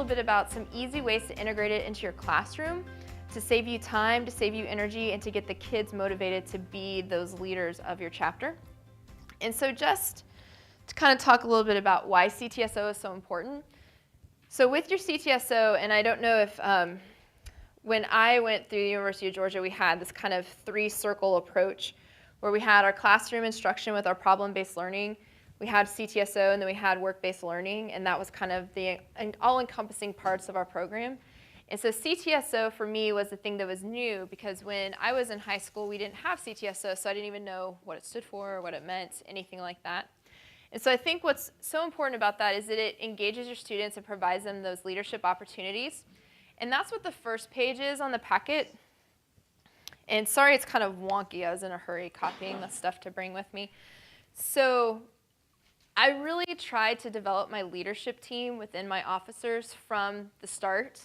little bit about some easy ways to integrate it into your classroom to save you time, to save you energy, and to get the kids motivated to be those leaders of your chapter. And so just to kind of talk a little bit about why CTSO is so important. So with your CTSO, and I don't know if when I went through the University of Georgia, we had this kind of three-circle approach where we had our classroom instruction with our problem-based learning, we had CTSO, and then we had work-based learning, and that was kind of the all-encompassing parts of our program. And so CTSO for me was the thing that was new, because when I was in high school, we didn't have CTSO, so I didn't even know what it stood for, or what it meant, anything like that. And so I think what's so important about that is that it engages your students and provides them those leadership opportunities. And that's what the first page is on the packet. And sorry it's kind of wonky. I was in a hurry copying the stuff to bring with me. So I really tried to develop my leadership team within my officers from the start.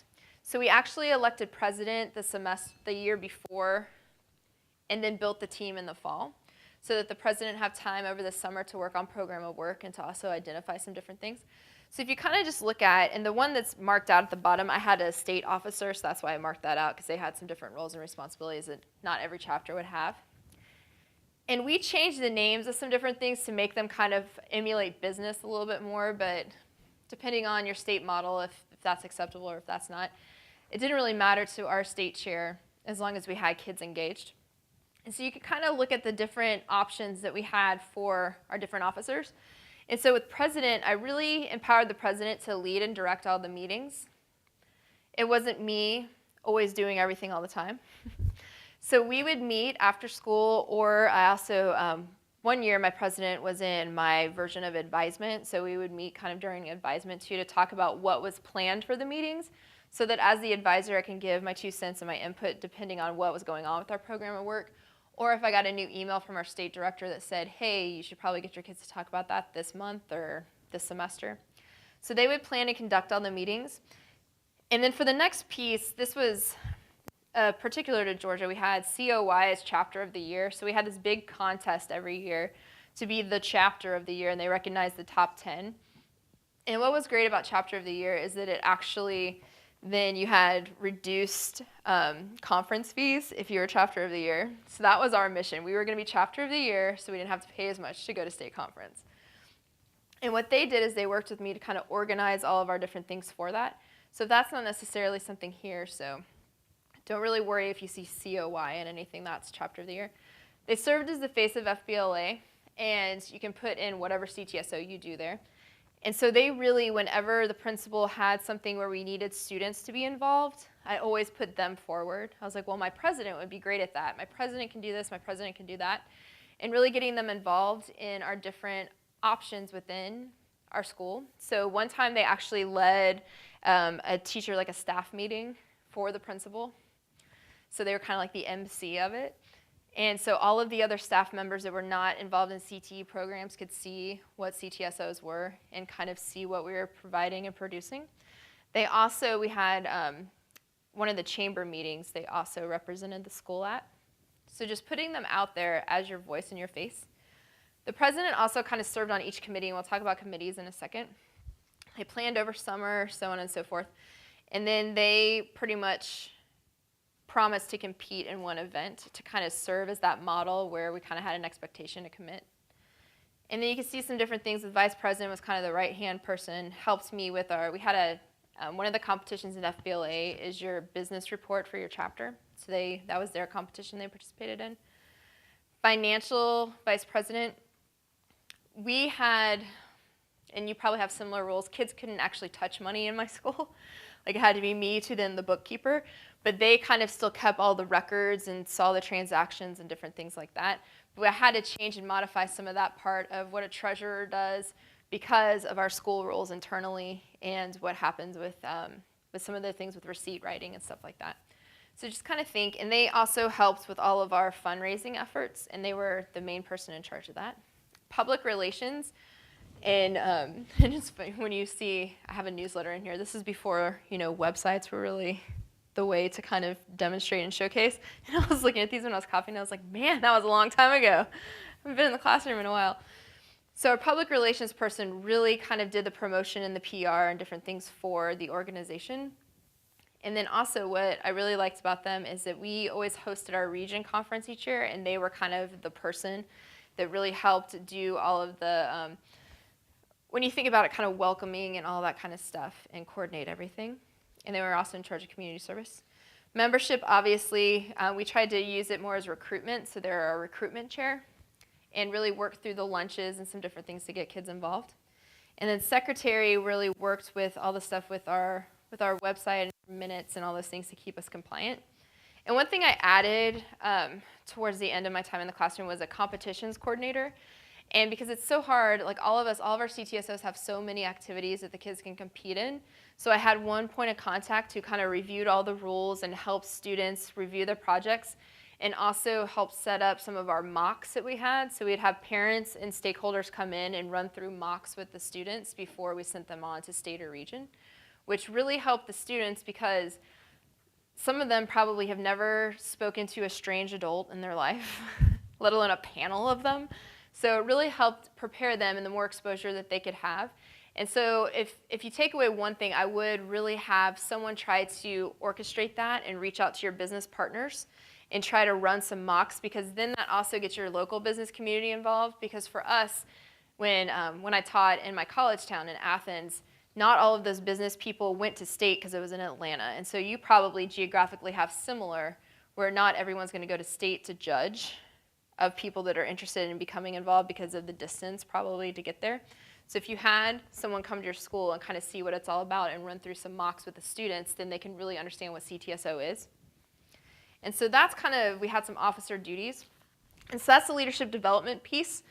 So we actually elected president the year before, and then built the team in the fall, so that the president have time over the summer to work on program of work and to also identify some different things. So if you kind of just look at, and the one that's marked out at the bottom, I had a state officer, so that's why I marked that out, because they had some different roles and responsibilities that not every chapter would have. And we changed the names of some different things to make them kind of emulate business a little bit more, but depending on your state model, if that's acceptable or if that's not, it didn't really matter to our state chair as long as we had kids engaged. And so you could kind of look at the different options that we had for our different officers. And so with president, I really empowered the president to lead and direct all the meetings. It wasn't me always doing everything all the time. So we would meet after school, or I also, one year my president was in my version of advisement, so we would meet kind of during advisement too to talk about what was planned for the meetings, so that as the advisor I can give my 2 cents and my input depending on what was going on with our program of work, or if I got a new email from our state director that said, hey, you should probably get your kids to talk about that this month or this semester. So they would plan and conduct all the meetings. And then for the next piece, this was particular to Georgia, we had COY as chapter of the year. So we had this big contest every year to be the chapter of the year, and they recognized the top 10. And what was great about chapter of the year is that it actually, then you had reduced conference fees if you were chapter of the year. So that was our mission. We were going to be chapter of the year, so we didn't have to pay as much to go to state conference. And what they did is they worked with me to kind of organize all of our different things for that. So that's not necessarily something here, so don't really worry if you see COY in anything, that's chapter of the year. They served as the face of FBLA, and you can put in whatever CTSO you do there. And so they really, whenever the principal had something where we needed students to be involved, I always put them forward. I was like, well, my president would be great at that. My president can do this, my president can do that. And really getting them involved in our different options within our school. So one time they actually led a teacher, like a staff meeting for the principal. So they were kind of like the MC of it. And so all of the other staff members that were not involved in CTE programs could see what CTSOs were and kind of see what we were providing and producing. They also, we had one of the chamber meetings they also represented the school at. So just putting them out there as your voice and your face. The president also kind of served on each committee, and we'll talk about committees in a second. They planned over summer, so on and so forth. And then they pretty much promised to compete in one event to kind of serve as that model where we kind of had an expectation to commit. And then you can see some different things. The vice president was kind of the right-hand person, helped me with our, we had one of the competitions in FBLA is your business report for your chapter. So that was their competition they participated in. Financial vice president, we had, and you probably have similar rules, kids couldn't actually touch money in my school. Like it had to be me to then the bookkeeper, but they kind of still kept all the records and saw the transactions and different things like that. But I had to change and modify some of that part of what a treasurer does because of our school rules internally and what happens with some of the things with receipt writing and stuff like that. So just kind of think, and they also helped with all of our fundraising efforts, and they were the main person in charge of that. Public relations. And it's funny when you see, I have a newsletter in here. This is before, websites were really the way to kind of demonstrate and showcase. And I was looking at these when I was copying, and I was like, man, that was a long time ago. I haven't been in the classroom in a while. So our public relations person really kind of did the promotion and the PR and different things for the organization. And then also what I really liked about them is that we always hosted our region conference each year, and they were kind of the person that really helped do all of the, when you think about it, kind of welcoming and all that kind of stuff and coordinate everything. And they were also in charge of community service. Membership, obviously, we tried to use it more as recruitment, so they're our recruitment chair, and really worked through the lunches and some different things to get kids involved. And then secretary really worked with all the stuff with our website and minutes and all those things to keep us compliant. And one thing I added towards the end of my time in the classroom was a competitions coordinator. And because it's so hard, like all of our CTSOs have so many activities that the kids can compete in. So I had one point of contact who kind of reviewed all the rules and helped students review their projects, and also helped set up some of our mocks that we had. So we'd have parents and stakeholders come in and run through mocks with the students before we sent them on to state or region, which really helped the students because some of them probably have never spoken to a strange adult in their life, let alone a panel of them. So it really helped prepare them and the more exposure that they could have. And so if you take away one thing, I would really have someone try to orchestrate that and reach out to your business partners and try to run some mocks, because then that also gets your local business community involved. Because for us, when I taught in my college town in Athens, not all of those business people went to state because it was in Atlanta. And so you probably geographically have similar, where not everyone's going to go to state to judge of people that are interested in becoming involved because of the distance probably to get there. So if you had someone come to your school and kind of see what it's all about and run through some mocks with the students, then they can really understand what CTSO is. And so that's kind of, we had some officer duties. And so that's the leadership development piece.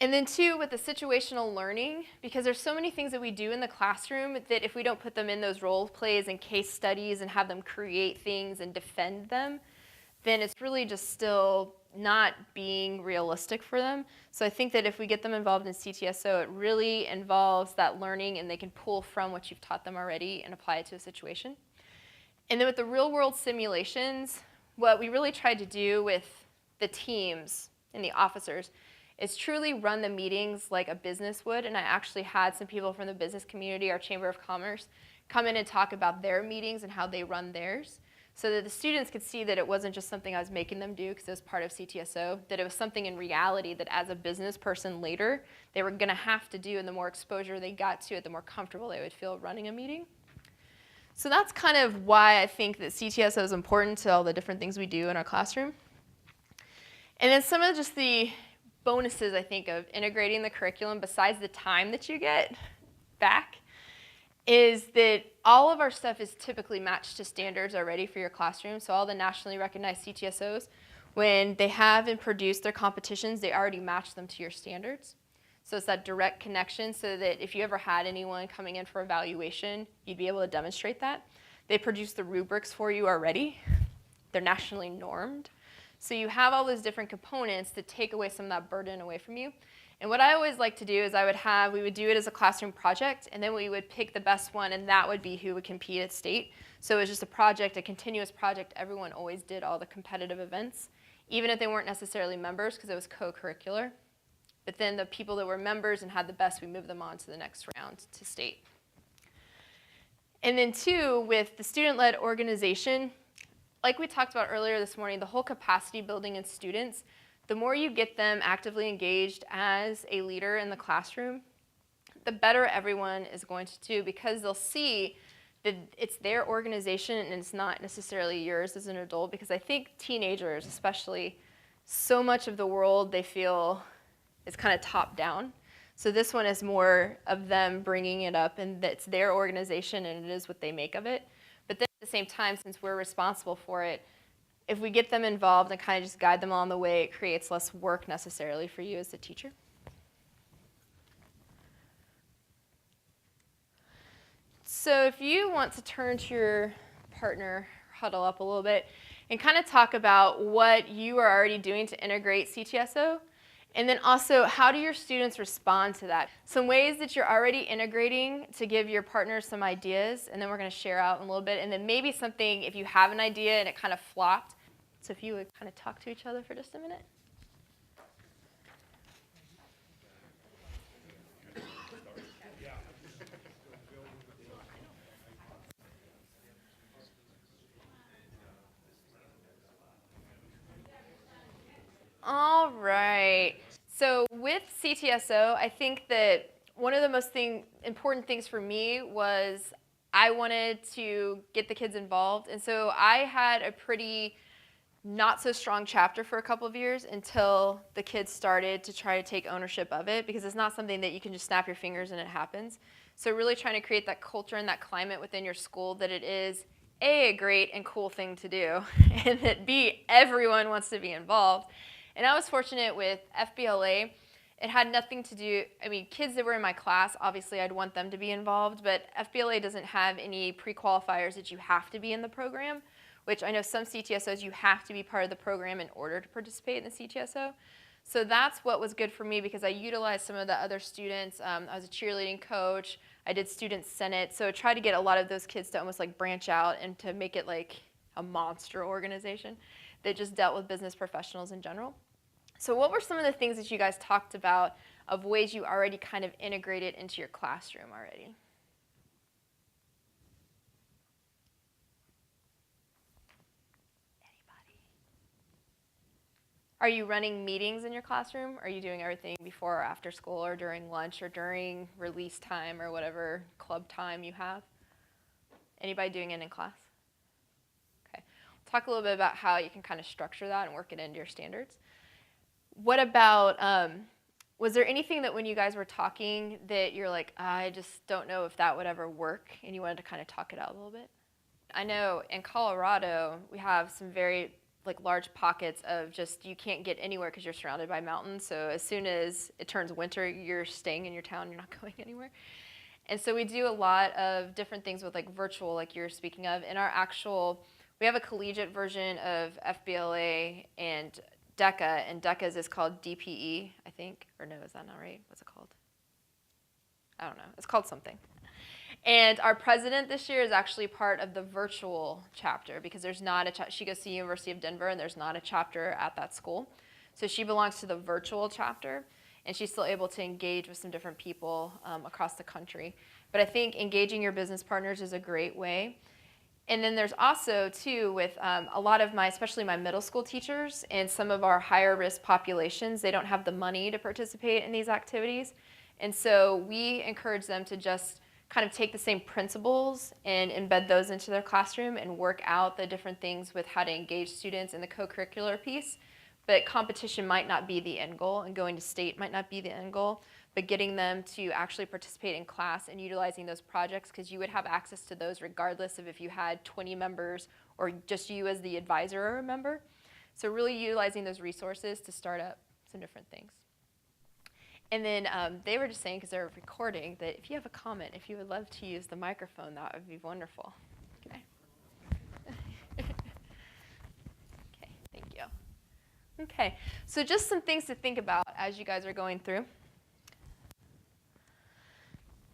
And then two, with the situational learning, because there's so many things that we do in the classroom that if we don't put them in those role plays and case studies and have them create things and defend them, then it's really just still not being realistic for them. So I think that if we get them involved in CTSO, it really involves that learning, and they can pull from what you've taught them already and apply it to a situation. And then with the real world simulations, what we really tried to do with the teams and the officers is truly run the meetings like a business would. And I actually had some people from the business community, our Chamber of Commerce, come in and talk about their meetings and how they run theirs, so that the students could see that it wasn't just something I was making them do because it was part of CTSO, that it was something in reality that as a business person later, they were gonna have to do, and the more exposure they got to it, the more comfortable they would feel running a meeting. So that's kind of why I think that CTSO is important to all the different things we do in our classroom. And then some of just the bonuses, I think, of integrating the curriculum besides the time that you get back is that all of our stuff is typically matched to standards already for your classroom. So all the nationally recognized CTSOs, when they have and produce their competitions, they already match them to your standards. So it's that direct connection, so that if you ever had anyone coming in for evaluation, you'd be able to demonstrate that. They produce the rubrics for you already. They're nationally normed. So you have all those different components that take away some of that burden away from you. And what I always like to do is we would do it as a classroom project, and then we would pick the best one, and that would be who would compete at state. So it was just a project, a continuous project. Everyone always did all the competitive events, even if they weren't necessarily members, because it was co-curricular. But then the people that were members and had the best, we moved them on to the next round to state. And then two, with the student-led organization, like we talked about earlier this morning, the whole capacity building in students, the more you get them actively engaged as a leader in the classroom, the better everyone is going to do, because they'll see that it's their organization and it's not necessarily yours as an adult. Because I think teenagers especially, so much of the world they feel is kind of top down. So this one is more of them bringing it up, and that's their organization and it is what they make of it. But then at the same time, since we're responsible for it, if we get them involved and kind of just guide them along the way, it creates less work necessarily for you as the teacher. So if you want to turn to your partner, huddle up a little bit, and kind of talk about what you are already doing to integrate CTSO, and then also how do your students respond to that? Some ways that you're already integrating to give your partner some ideas, and then we're going to share out in a little bit, and then maybe something if you have an idea and it kind of flopped. So if you would kind of talk to each other for just a minute. Right. So with CTSO, I think that one of the most important things for me was I wanted to get the kids involved. And so I had a pretty not so strong chapter for a couple of years until the kids started to try to take ownership of it, because it's not something that you can just snap your fingers and it happens. So really trying to create that culture and that climate within your school that it is A, a great and cool thing to do, and that B, everyone wants to be involved. And I was fortunate with FBLA. It had nothing to do, I mean, kids that were in my class, obviously I'd want them to be involved, but FBLA doesn't have any pre-qualifiers that you have to be in the program, which I know some CTSOs, you have to be part of the program in order to participate in the CTSO. So that's what was good for me, because I utilized some of the other students. I was a cheerleading coach. I did student senate. So I tried to get a lot of those kids to almost like branch out and to make it like a monster organization that just dealt with business professionals in general. So what were some of the things that you guys talked about of ways you already kind of integrated into your classroom already? Are you running meetings in your classroom? Are you doing everything before or after school, or during lunch, or during release time, or whatever club time you have? Anybody doing it in class? Okay. We'll talk a little bit about how you can kind of structure that and work it into your standards. What about, was there anything that when you guys were talking that you're like, I just don't know if that would ever work, and you wanted to kind of talk it out a little bit? I know in Colorado, we have some very large pockets of just you can't get anywhere because you're surrounded by mountains. So as soon as it turns winter, you're staying in your town, you're not going anywhere. And so we do a lot of different things with virtual, like you were speaking of. In our we have a collegiate version of FBLA and DECA, and DECA's is called DPE, I think. Or no, is that not right? What's it called? I don't know. It's called something. And our president this year is actually part of the virtual chapter, because there's not she goes to the University of Denver, and there's not a chapter at that school. So she belongs to the virtual chapter, and she's still able to engage with some different people across the country. But I think engaging your business partners is a great way. And then there's also, too, with a lot of especially my middle school teachers and some of our higher risk populations, they don't have the money to participate in these activities. And so we encourage them to just kind of take the same principles and embed those into their classroom and work out the different things with how to engage students in the co-curricular piece. But competition might not be the end goal, and going to state might not be the end goal, but getting them to actually participate in class and utilizing those projects, because you would have access to those regardless of if you had 20 members or just you as the advisor or a member. So really utilizing those resources to start up some different things. And then they were just saying, because they're recording, that if you have a comment, if you would love to use the microphone, that would be wonderful. Okay. Okay, thank you. Okay, so just some things to think about as you guys are going through.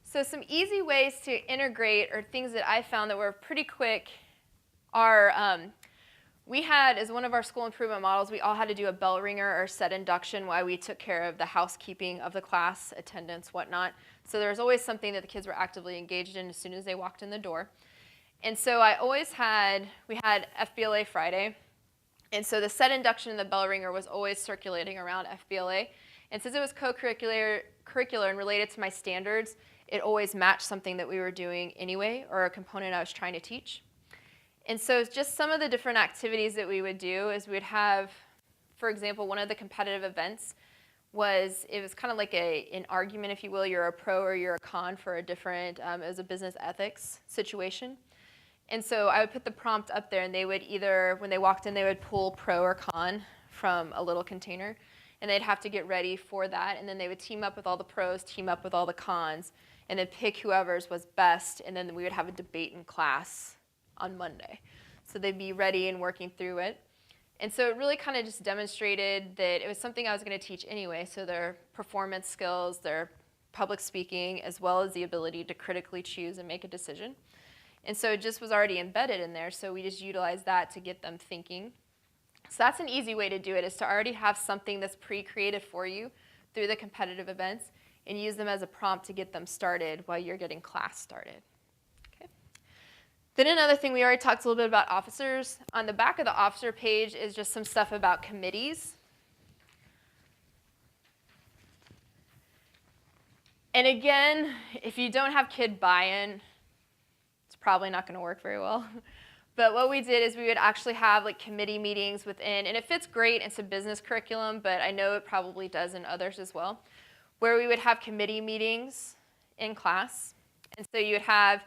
So some easy ways to integrate, or things that I found that were pretty quick, are we had, as one of our school improvement models, we all had to do a bell ringer or set induction while we took care of the housekeeping of the class, attendance, whatnot. So there was always something that the kids were actively engaged in as soon as they walked in the door. And so we had FBLA Friday. And so the set induction and the bell ringer was always circulating around FBLA. And since it was co-curricular and related to my standards, it always matched something that we were doing anyway, or a component I was trying to teach. And so just some of the different activities that we would do is we'd have, for example, one of the competitive events was kind of like an argument, if you will. You're a pro or you're a con for a different, it was a business ethics situation. And so I would put the prompt up there, and they would either, when they walked in, they would pull pro or con from a little container, and they'd have to get ready for that. And then they would team up with all the pros, team up with all the cons, and then pick whoever's was best, and then we would have a debate in class on Monday. So they'd be ready and working through it. And so it really kind of just demonstrated that it was something I was going to teach anyway, so their performance skills, their public speaking, as well as the ability to critically choose and make a decision. And so it just was already embedded in there, so we just utilized that to get them thinking. So that's an easy way to do it, is to already have something that's pre-created for you through the competitive events and use them as a prompt to get them started while you're getting class started. Then another thing, we already talked a little bit about officers. On the back of the officer page is just some stuff about committees. And again, if you don't have kid buy-in, it's probably not going to work very well. But what we did is we would actually have like committee meetings within, and it fits great into business curriculum, but I know it probably does in others as well, where we would have committee meetings in class. And so you would have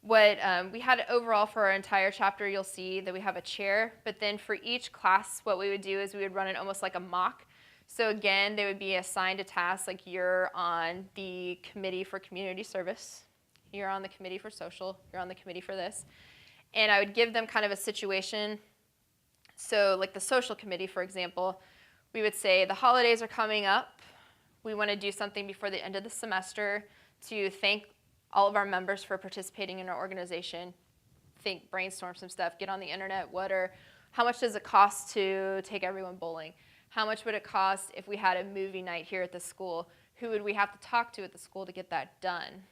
what we had overall for our entire chapter. You'll see that we have a chair, but then for each class, what we would do is we would run it almost like a mock. So again, they would be assigned a task, like you're on the committee for community service, you're on the committee for social, you're on the committee for this. And I would give them kind of a situation. So like the social committee, for example, we would say the holidays are coming up. We want to do something before the end of the semester to thank all of our members for participating in our organization. Think, brainstorm some stuff, get on the internet. How much does it cost to take everyone bowling? How much would it cost if we had a movie night here at the school? Who would we have to talk to at the school to get that done?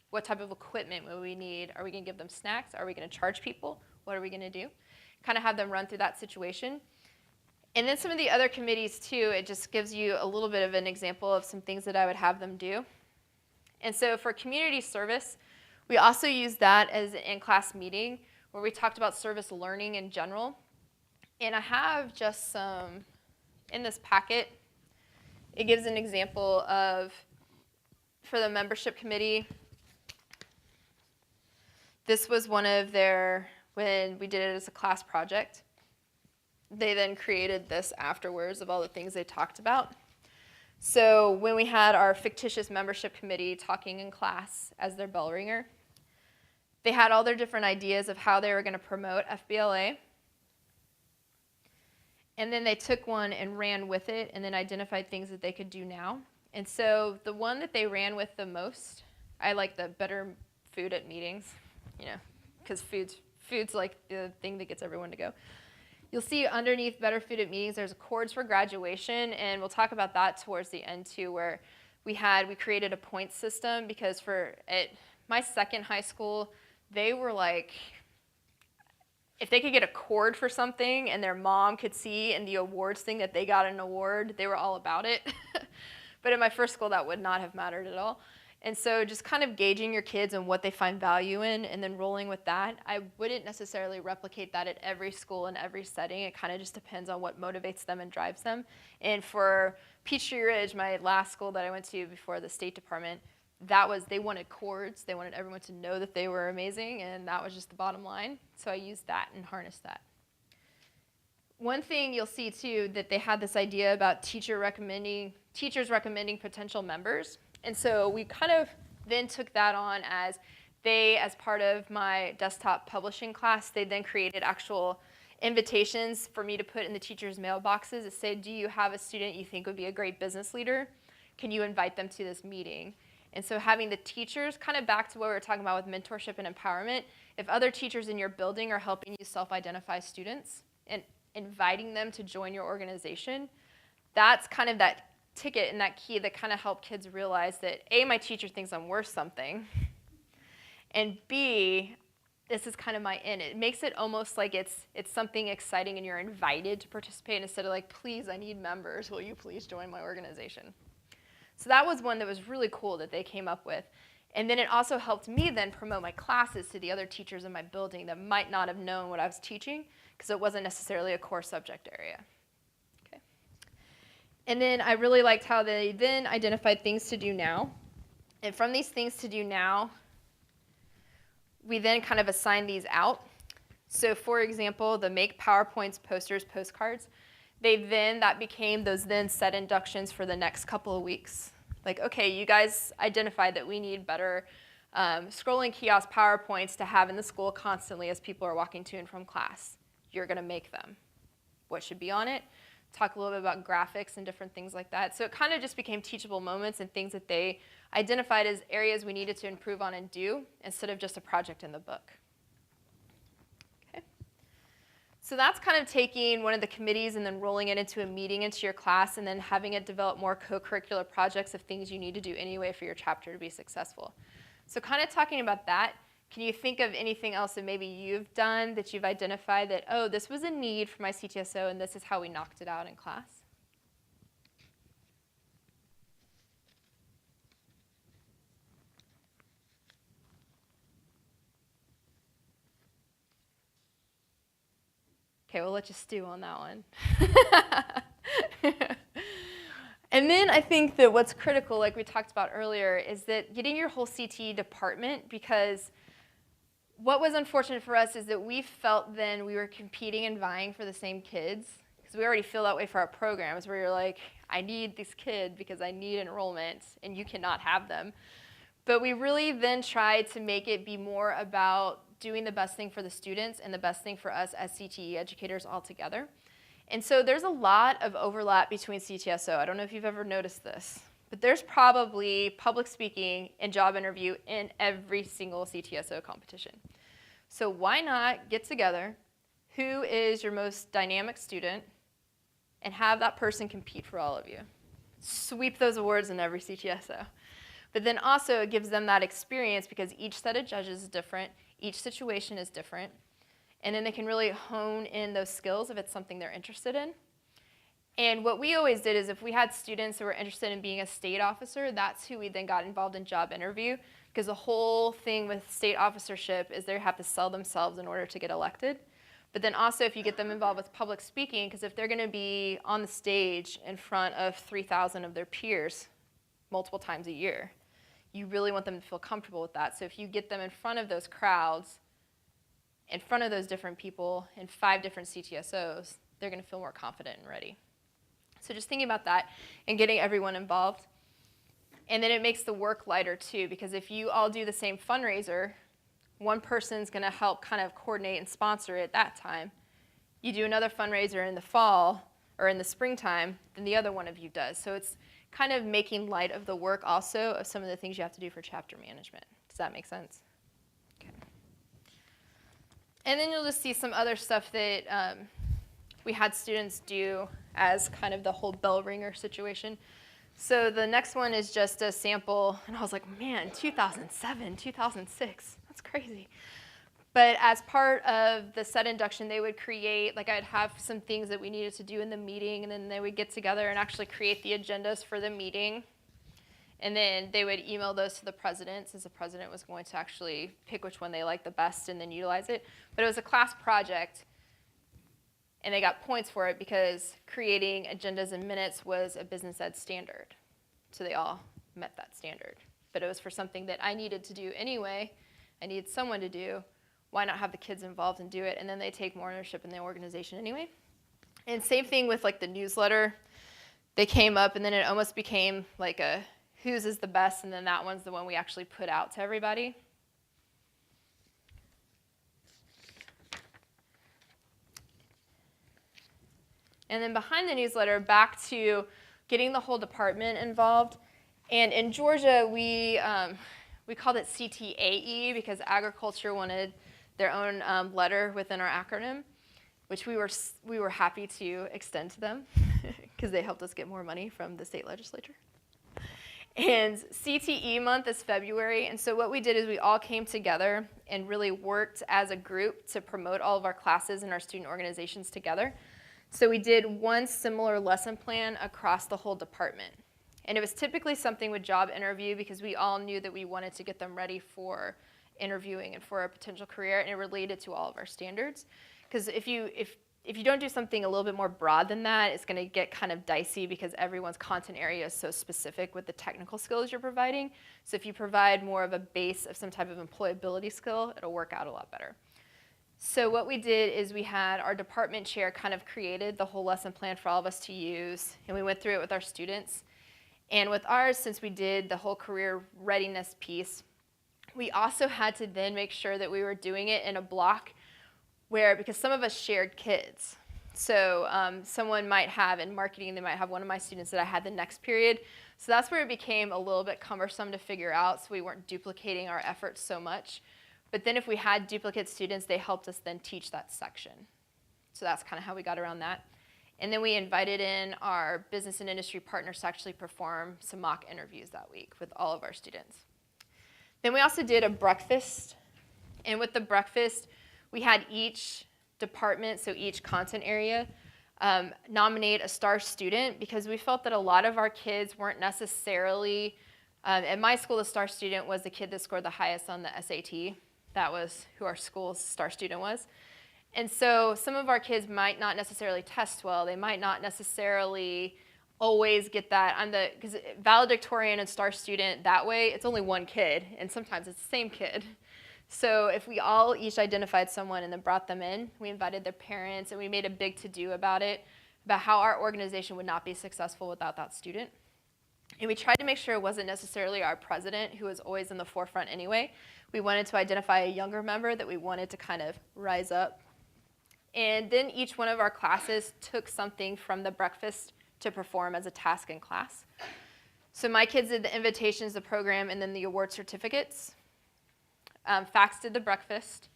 What type of equipment will we need? Are we going to give them snacks? Are we going to charge people? What are we going to do? Kind of have them run through that situation. And then some of the other committees too, it just gives you a little bit of an example of some things that I would have them do. And so for community service, we also used that as an in-class meeting where we talked about service learning in general. And I have just some, in this packet, it gives an example of, for the membership committee, this was one of their, when we did it as a class project. They then created this afterwards of all the things they talked about. So when we had our fictitious membership committee talking in class as their bell ringer, they had all their different ideas of how they were going to promote FBLA. And then they took one and ran with it and then identified things that they could do now. And so the one that they ran with the most, I like the better food at meetings. Because food's like the thing that gets everyone to go. You'll see underneath better food at meetings, there's chords for graduation, and we'll talk about that towards the end too, where we created a point system because at my second high school, they were like, if they could get a cord for something and their mom could see in the awards thing that they got an award, they were all about it. But in my first school, that would not have mattered at all. And so just kind of gauging your kids and what they find value in and then rolling with that. I wouldn't necessarily replicate that at every school and every setting. It kind of just depends on what motivates them and drives them. And for Peachtree Ridge, my last school that I went to before the State Department, they wanted cords. They wanted everyone to know that they were amazing, and that was just the bottom line. So I used that and harnessed that. One thing you'll see too, that they had this idea about teachers recommending potential members. And so we kind of then took that on as part of my desktop publishing class, they then created actual invitations for me to put in the teachers' mailboxes that say, do you have a student you think would be a great business leader? Can you invite them to this meeting? And so having the teachers, kind of back to what we were talking about with mentorship and empowerment, if other teachers in your building are helping you self-identify students and inviting them to join your organization, that's kind of that ticket and that key that kind of help kids realize that A, my teacher thinks I'm worth something, and B, this is kind of my in. It makes it almost like it's something exciting and you're invited to participate instead of like, please, I need members. Will you please join my organization? So that was one that was really cool that they came up with. And then it also helped me then promote my classes to the other teachers in my building that might not have known what I was teaching because it wasn't necessarily a core subject area. And then I really liked how they then identified things to do now. And from these things to do now, we then kind of assigned these out. So for example, the make PowerPoints, posters, postcards, that became those then set inductions for the next couple of weeks. Like, okay, you guys identified that we need better scrolling kiosk PowerPoints to have in the school constantly as people are walking to and from class. You're gonna make them. What should be on it? Talk a little bit about graphics and different things like that. So it kind of just became teachable moments and things that they identified as areas we needed to improve on and do instead of just a project in the book. Okay. So that's kind of taking one of the committees and then rolling it into a meeting into your class and then having it develop more co-curricular projects of things you need to do anyway for your chapter to be successful. So kind of talking about that, can you think of anything else that maybe you've done that you've identified that, oh, this was a need for my CTSO and this is how we knocked it out in class? Okay, we'll let you stew on that one. And then I think that what's critical, like we talked about earlier, is that getting your whole CTE department, because what was unfortunate for us is that we felt then we were competing and vying for the same kids, because we already feel that way for our programs, where you're like, I need this kid because I need enrollment, and you cannot have them. But we really then tried to make it be more about doing the best thing for the students and the best thing for us as CTE educators all together. And so there's a lot of overlap between CTSO. I don't know if you've ever noticed this, but there's probably public speaking and job interview in every single CTSO competition. So why not get together, who is your most dynamic student, and have that person compete for all of you. Sweep those awards in every CTSO. But then also it gives them that experience, because each set of judges is different, each situation is different, and then they can really hone in those skills if it's something they're interested in. And what we always did is if we had students who were interested in being a state officer, that's who we then got involved in job interview, because the whole thing with state officership is they have to sell themselves in order to get elected. But then also if you get them involved with public speaking, because if they're going to be on the stage in front of 3,000 of their peers multiple times a year, you really want them to feel comfortable with that. So if you get them in front of those crowds, in front of those different people in 5 different CTSOs, they're going to feel more confident and ready. So just thinking about that and getting everyone involved. And then it makes the work lighter too, because if you all do the same fundraiser, one person's going to help kind of coordinate and sponsor it that time. You do another fundraiser in the fall or in the springtime, then the other one of you does. So it's kind of making light of the work also of some of the things you have to do for chapter management. Does that make sense? Okay. And then you'll just see some other stuff that we had students do as kind of the whole bell ringer situation. So the next one is just a sample, and I was like, man, 2007, 2006, that's crazy. But as part of the set induction, they would create, like I'd have some things that we needed to do in the meeting, and then they would get together and actually create the agendas for the meeting. And then they would email those to the president, since the president was going to actually pick which one they liked the best and then utilize it. But it was a class project, and they got points for it because creating agendas and minutes was a business ed standard. So they all met that standard. But it was for something that I needed to do anyway. I needed someone to do. Why not have the kids involved and do it? And then they take more ownership in the organization anyway. And same thing with like the newsletter. They came up, and then it almost became like a whose is the best, and then that one's the one we actually put out to everybody. And then behind the newsletter, back to getting the whole department involved. And in Georgia, we called it CTAE because agriculture wanted their own letter within our acronym, which we were happy to extend to them because they helped us get more money from the state legislature. And CTE month is February, and so what we did is we all came together and really worked as a group to promote all of our classes and our student organizations together. So we did one similar lesson plan across the whole department. And it was typically something with job interview because we all knew that we wanted to get them ready for interviewing and for a potential career, and it related to all of our standards. Because if you don't do something a little bit more broad than that, it's going to get kind of dicey because everyone's content area is so specific with the technical skills you're providing. So if you provide more of a base of some type of employability skill, it'll work out a lot better. So what we did is we had our department chair kind of created the whole lesson plan for all of us to use, and we went through it with our students. And with ours, since we did the whole career readiness piece, we also had to then make sure that we were doing it in a block where, because some of us shared kids. So someone might have, in marketing, they might have one of my students that I had the next period. So that's where it became a little bit cumbersome to figure out, so we weren't duplicating our efforts so much. But then if we had duplicate students, they helped us then teach that section. So that's kind of how we got around that. And then we invited in our business and industry partners to actually perform some mock interviews that week with all of our students. Then we also did a breakfast. And with the breakfast, we had each department, so each content area, nominate a star student because we felt that a lot of our kids weren't necessarily, at my school, the star student was the kid that scored the highest on the SAT. That was who our school's star student was. And so some of our kids might not necessarily test well. They might not necessarily always get that. Because valedictorian and star student, that way, it's only one kid, and sometimes it's the same kid. So if we all each identified someone and then brought them in, we invited their parents, and we made a big to-do about it, about how our organization would not be successful without that student. And we tried to make sure it wasn't necessarily our president, who was always in the forefront anyway. We wanted to identify a younger member that we wanted to kind of rise up. And then each one of our classes took something from the breakfast to perform as a task in class. So my kids did the invitations, the program, and then the award certificates. Fax did the breakfast.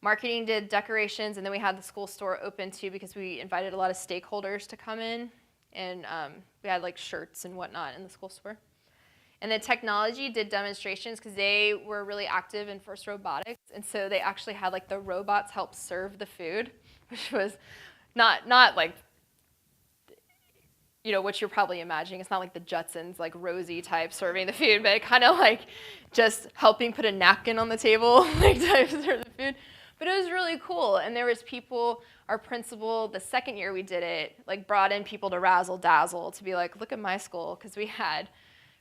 Marketing did decorations, and then we had the school store open too because we invited a lot of stakeholders to come in, and we had like shirts and whatnot in the school store. And then technology did demonstrations because they were really active in FIRST Robotics, and so they actually had like the robots help serve the food, which was not like, you know, what you're probably imagining. It's not like the Jetsons, like Rosie type serving the food, but kind of like just helping put a napkin on the table, like to serve the food. But it was really cool, and there was people, our principal, the second year we did it, like brought in people to razzle dazzle to be like, look at my school, because we had,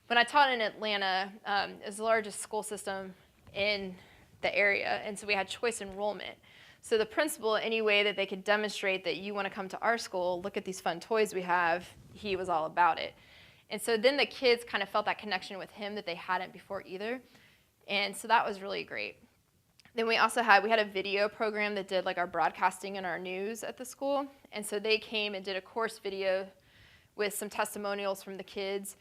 when I taught in Atlanta, it was the largest school system in the area, and so we had choice enrollment. So the principal, any way that they could demonstrate that you want to come to our school, look at these fun toys we have, he was all about it. And so then the kids kind of felt that connection with him that they hadn't before either. And so that was really great. Then we also had a video program that did like our broadcasting and our news at the school. And so they came and did a course video with some testimonials from the kids,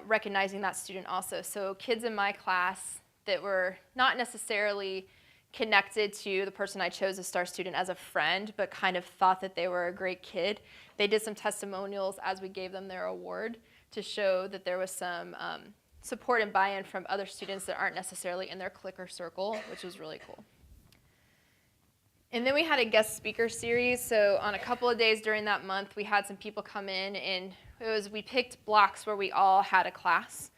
recognizing that student also. So kids in my class that were not necessarily connected to the person I chose as star student as a friend, but kind of thought that they were a great kid. They did some testimonials as we gave them their award to show that there was some support and buy-in from other students that aren't necessarily in their clique or circle, which was really cool. And then we had a guest speaker series. So on a couple of days during that month, we had some people come in, and we picked blocks where we all had a class.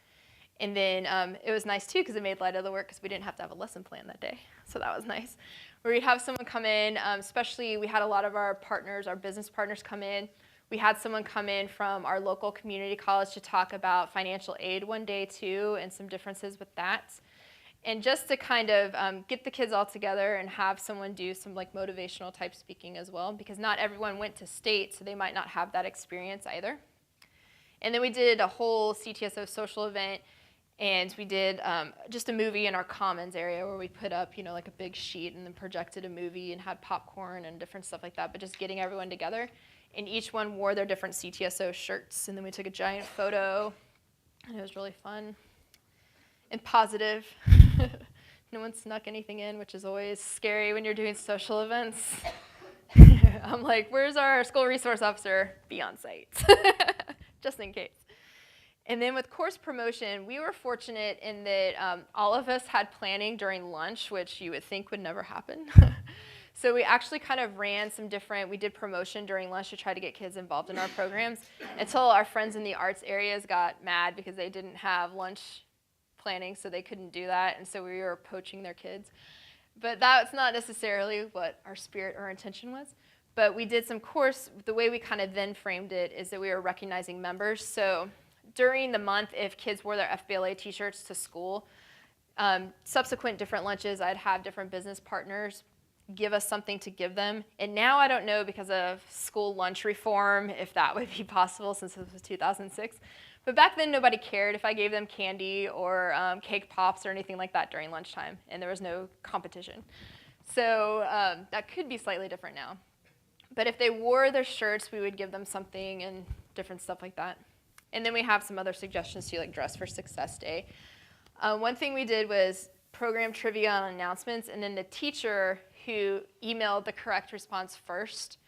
And then it was nice too because it made light of the work because we didn't have to have a lesson plan that day. So that was nice. Where we'd have someone come in, especially we had a lot of our partners, our business partners come in. We had someone come in from our local community college to talk about financial aid one day too, and some differences with that. And just to kind of get the kids all together and have someone do some like motivational type speaking as well, because not everyone went to state, so they might not have that experience either. And then we did a whole CTSO social event. And we did just a movie in our commons area where we put up, you know, like a big sheet and then projected a movie and had popcorn and different stuff like that, but just getting everyone together. And each one wore their different CTSO shirts, and then we took a giant photo, and it was really fun and positive. No one snuck anything in, which is always scary when you're doing social events. I'm like, where's our school resource officer? Be on site, just in case. And then with course promotion, we were fortunate in that all of us had planning during lunch, which you would think would never happen. So we actually kind of ran we did promotion during lunch to try to get kids involved in our programs until our friends in the arts areas got mad because they didn't have lunch planning, so they couldn't do that, and so we were poaching their kids. But that's not necessarily what our spirit or intention was. But we did some course, the way we kind of then framed it is that we were recognizing members. So during the month, if kids wore their FBLA t-shirts to school, subsequent different lunches, I'd have different business partners give us something to give them. And now I don't know, because of school lunch reform, if that would be possible since this was 2006. But back then, nobody cared if I gave them candy or cake pops or anything like that during lunchtime, and there was no competition. So that could be slightly different now. But if they wore their shirts, we would give them something and different stuff like that. And then we have some other suggestions too, like Dress for Success Day. One thing we did was program trivia on announcements, and then the teacher who emailed the correct response first,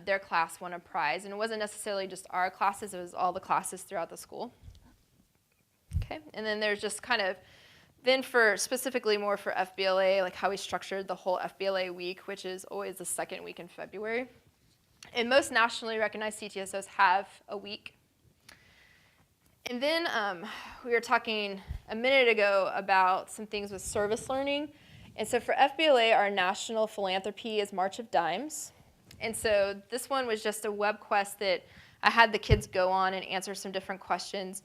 their class won a prize. And it wasn't necessarily just our classes, it was all the classes throughout the school. Okay, and then there's just kind of, then for specifically more for FBLA, like how we structured the whole FBLA week, which is always the second week in February. And most nationally recognized CTSOs have a week. And then we were talking a minute ago about some things with service learning. And so for FBLA, our national philanthropy is March of Dimes. And so this one was just a web quest that I had the kids go on and answer some different questions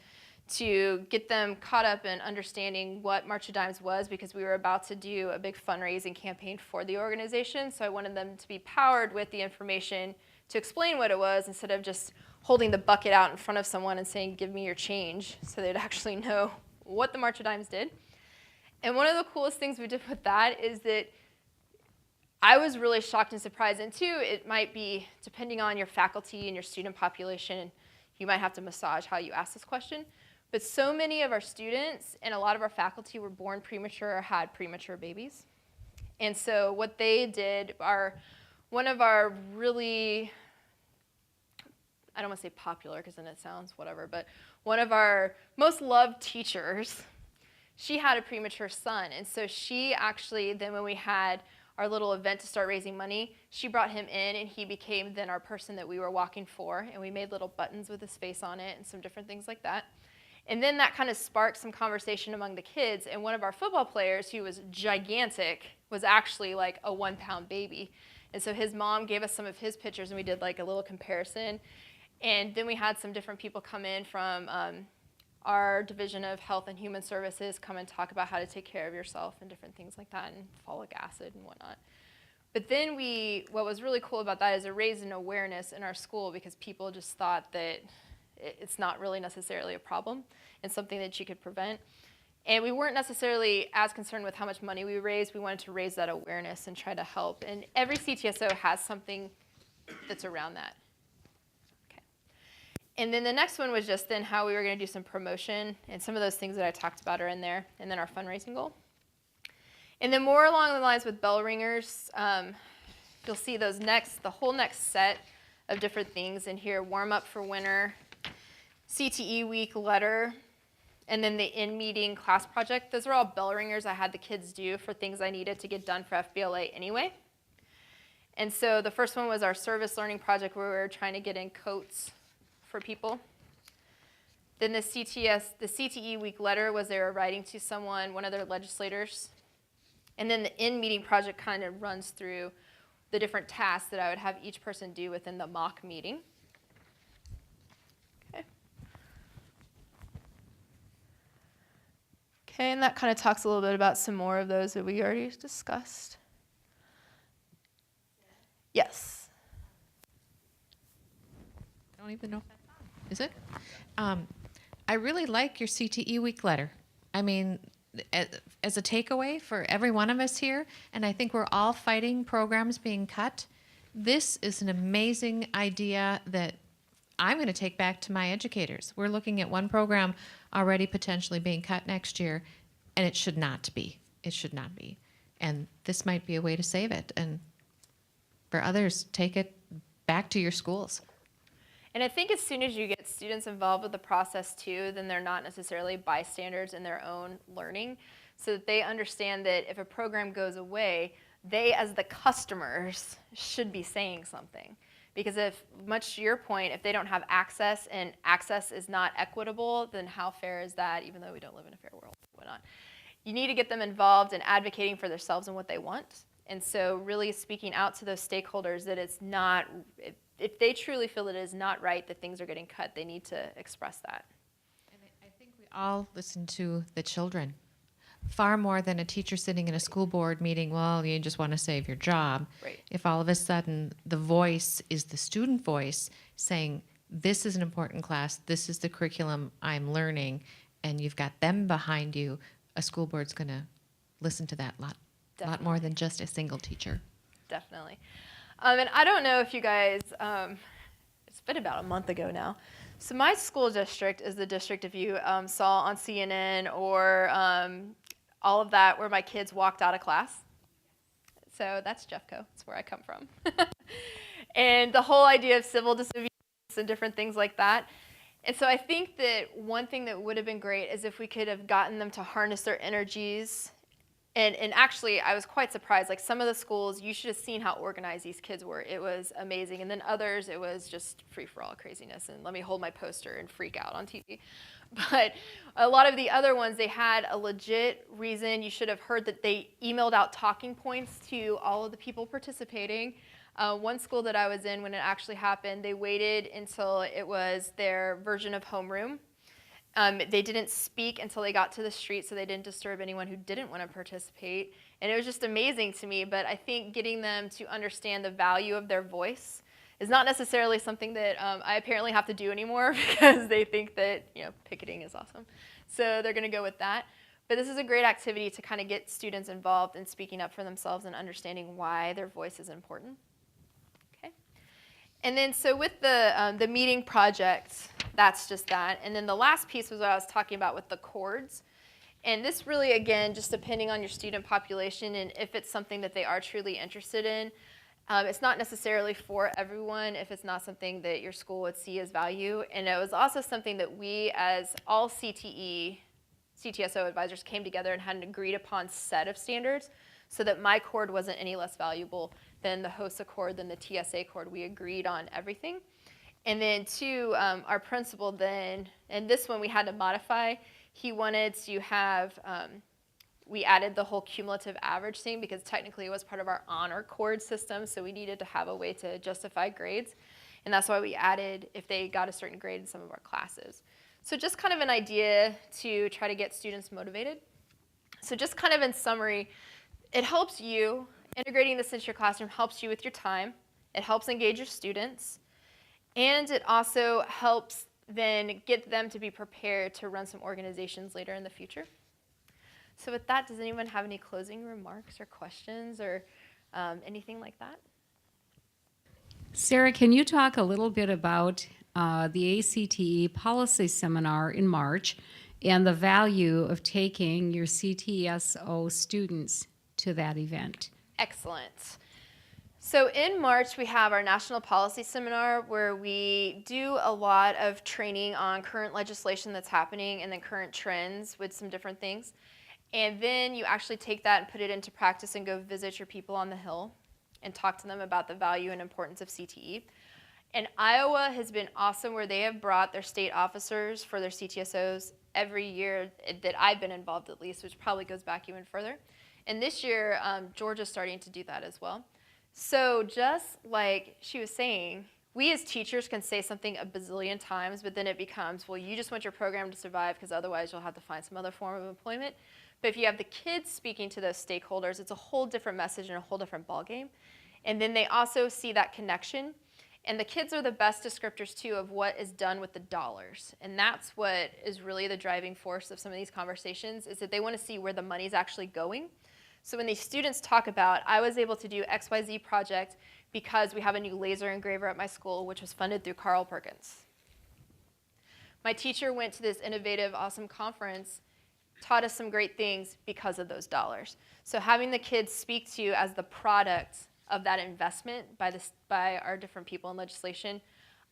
to get them caught up in understanding what March of Dimes was, because we were about to do a big fundraising campaign for the organization. So I wanted them to be powered with the information to explain what it was instead of just holding the bucket out in front of someone and saying, give me your change, so they'd actually know what the March of Dimes did. And one of the coolest things we did with that is that I was really shocked and surprised. And two, it might be, depending on your faculty and your student population, you might have to massage how you ask this question. But so many of our students and a lot of our faculty were born premature or had premature babies. And so what they did, one of our really, I don't want to say popular because then it sounds whatever, but one of our most loved teachers, she had a premature son. And so she actually, then when we had our little event to start raising money, she brought him in, and he became then our person that we were walking for, and we made little buttons with his face on it and some different things like that. And then that kind of sparked some conversation among the kids, and one of our football players, who was gigantic, was actually like a 1-pound baby. And so his mom gave us some of his pictures, and we did like a little comparison. And then we had some different people come in from our Division of Health and Human Services come and talk about how to take care of yourself and different things like that, and folic acid and whatnot. But then what was really cool about that is it raised an awareness in our school, because people just thought that it's not really necessarily a problem and something that you could prevent. And we weren't necessarily as concerned with how much money we raised. We wanted to raise that awareness and try to help. And every CTSO has something that's around that. And then the next one was just then how we were going to do some promotion, and some of those things that I talked about are in there, and then our fundraising goal. And then more along the lines with bell ringers, you'll see those the whole next set of different things in here: warm up for winter, CTE week letter, and then the in-meeting class project. Those are all bell ringers I had the kids do for things I needed to get done for FBLA anyway. And so the first one was our service learning project, where we were trying to get in coats for people. Then the CTE week letter was they were writing to someone, one of their legislators. And then the in-meeting project kind of runs through the different tasks that I would have each person do within the mock meeting. Okay, and that kind of talks a little bit about some more of those that we already discussed. Yes. I don't even know if that's on. Is it? I really like your CTE week letter. I mean, as a takeaway for every one of us here, and I think we're all fighting programs being cut, this is an amazing idea that I'm going to take back to my educators. We're looking at one program already potentially being cut next year, and it should not be. It should not be. And this might be a way to save it. And for others, take it back to your schools. And I think as soon as you get students involved with the process too, then they're not necessarily bystanders in their own learning, so that they understand that if a program goes away, they as the customers should be saying something. Because if, much to your point, if they don't have access and access is not equitable, then how fair is that, even though we don't live in a fair world and whatnot? You need to get them involved in advocating for themselves and what they want. And so really speaking out to those stakeholders that it's not, if they truly feel that it is not right that things are getting cut, they need to express that. And I think we all listen to the children far more than a teacher sitting in a school board meeting. Well, you just want to save your job. Right. If all of a sudden the voice is the student voice saying, this is an important class, this is the curriculum I'm learning, and you've got them behind you, a school board's going to listen to that a lot more than just a single teacher. Definitely. And I don't know if you guys, it's been about a month ago now. So my school district is the district, if you saw on CNN or all of that, where my kids walked out of class. So that's Jeffco. That's where I come from. And the whole idea of civil disobedience and different things like that. And so I think that one thing that would have been great is if we could have gotten them to harness their energies And actually, I was quite surprised. Like some of the schools, you should have seen how organized these kids were. It was amazing. And then others, it was just free-for-all craziness. And let me hold my poster and freak out on TV. But a lot of the other ones, they had a legit reason. You should have heard that they emailed out talking points to all of the people participating. One school that I was in, when it actually happened, they waited until it was their version of homeroom. They didn't speak until they got to the street, so they didn't disturb anyone who didn't want to participate. And it was just amazing to me. But I think getting them to understand the value of their voice is not necessarily something that I apparently have to do anymore because they think that picketing is awesome. So they're going to go with that. But this is a great activity to kind of get students involved in speaking up for themselves and understanding why their voice is important. Okay. And then so with the meeting project, that's just that. And then the last piece was what I was talking about with the chords. And this really, again, just depending on your student population and if it's something that they are truly interested in. It's not necessarily for everyone if it's not something that your school would see as value. And it was also something that we, as all CTE, CTSO advisors, came together and had an agreed upon set of standards so that my chord wasn't any less valuable than the HOSA chord, than the TSA chord. We agreed on everything. And then two, our principal then, and this one we had to modify, he wanted to have, we added the whole cumulative average thing because technically it was part of our honor chord system, so we needed to have a way to justify grades. And that's why we added if they got a certain grade in some of our classes. So just kind of an idea to try to get students motivated. So just kind of in summary, it helps you, integrating this into your classroom helps you with your time. It helps engage your students. And it also helps then get them to be prepared to run some organizations later in the future. So with that, does anyone have any closing remarks or questions or anything like that? Sarah, can you talk a little bit about the ACTE policy seminar in March and the value of taking your CTSO students to that event? Excellent. So in March, we have our National Policy Seminar where we do a lot of training on current legislation that's happening and then current trends with some different things. And then you actually take that and put it into practice and go visit your people on the Hill and talk to them about the value and importance of CTE. And Iowa has been awesome where they have brought their state officers for their CTSOs every year that I've been involved at least, which probably goes back even further. And this year, Georgia's starting to do that as well. So just like she was saying, we as teachers can say something a bazillion times, but then it becomes, well, you just want your program to survive because otherwise you'll have to find some other form of employment. But if you have the kids speaking to those stakeholders, it's a whole different message and a whole different ballgame. And then they also see that connection. And the kids are the best descriptors, too, of what is done with the dollars. And that's what is really the driving force of some of these conversations, is that they want to see where the money's actually going. So when these students talk about, I was able to do XYZ project because we have a new laser engraver at my school, which was funded through Carl Perkins. My teacher went to this innovative, awesome conference, taught us some great things because of those dollars. So having the kids speak to you as the product of that investment by our different people in legislation,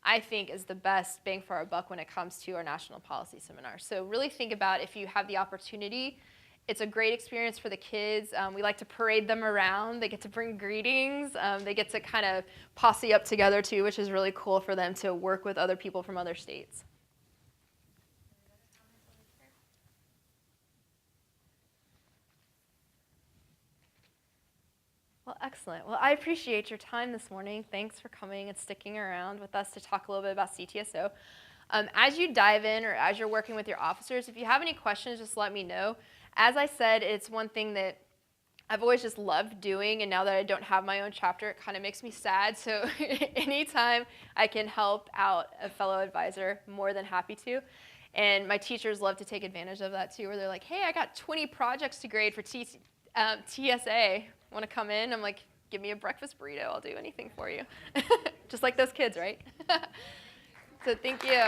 I think is the best bang for our buck when it comes to our national policy seminar. So really think about if you have the opportunity. It's a great experience for the kids. We like to parade them around. They get to bring greetings. They get to kind of posse up together too, which is really cool for them to work with other people from other states. Well, excellent. Well, I appreciate your time this morning. Thanks for coming and sticking around with us to talk a little bit about CTSO. As you dive in or as you're working with your officers, if you have any questions, just let me know. As I said, it's one thing that I've always just loved doing, and now that I don't have my own chapter, it kind of makes me sad. So anytime I can help out a fellow advisor, more than happy to. And my teachers love to take advantage of that too, where they're like, hey, I got 20 projects to grade for TSA. Want to come in? I'm like, give me a breakfast burrito. I'll do anything for you. Just like those kids, right? So thank you.